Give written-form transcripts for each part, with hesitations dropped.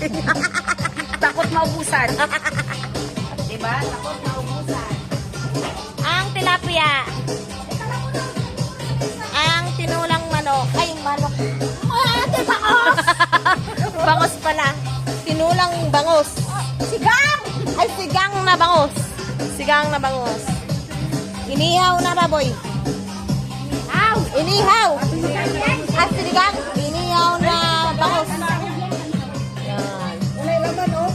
Takot maubusan. Diba? Takot maubusan. Ang tilapia. Ang tinulang manok. Ay, manok. Ate, bangos! Bangos pala. Tinulang bangos. Sigang! Ay, sigang na bangos. Sigang na bangos. Inihaw na raboy. Aw! Inihaw. At sigang. Inihaw na bangos. Yan. May laman, oh.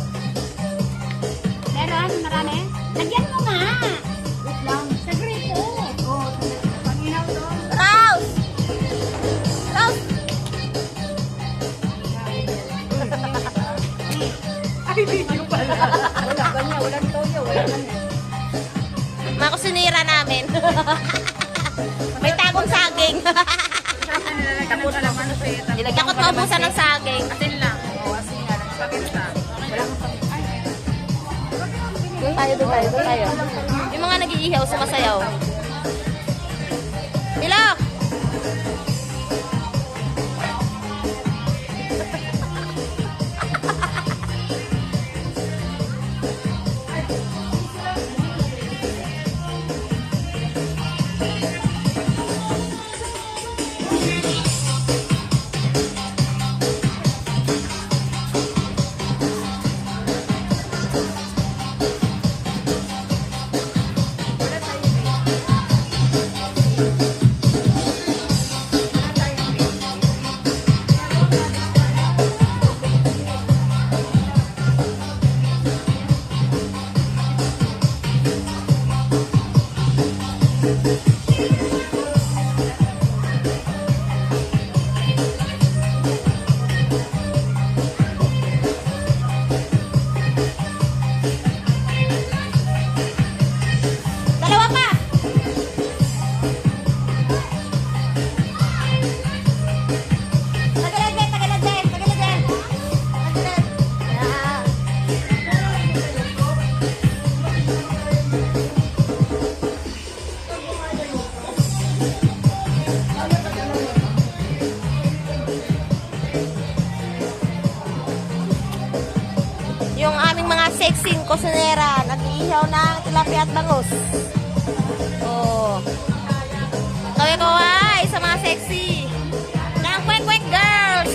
Meron? Marami? Lagyan mo nga. Wait lang. Sagrit, oh. Oh, panginaw to. Raus! Raus! Ay, video pala. Wala kanya, walang toyo, wala kanya. Mga kusinira namin. May tagong saging. Takot na naman sa ito. Takot maubusan ng saging. Asin lang. Oo, asin nga. Pakita. Doon tayo, doon tayo, doon tayo. Yung mga nag-iihaw, sumasayaw. Hilak! Dalawa pa! Tagalan din, tagalan din, tagalan din. Tagalan. Yeah. Yung aming mga sexing kusinera, nag-iihaw ng tilapia at bangus. Oh. Kaway-kaway sa mga sexy. Ng kwek-kwek girls.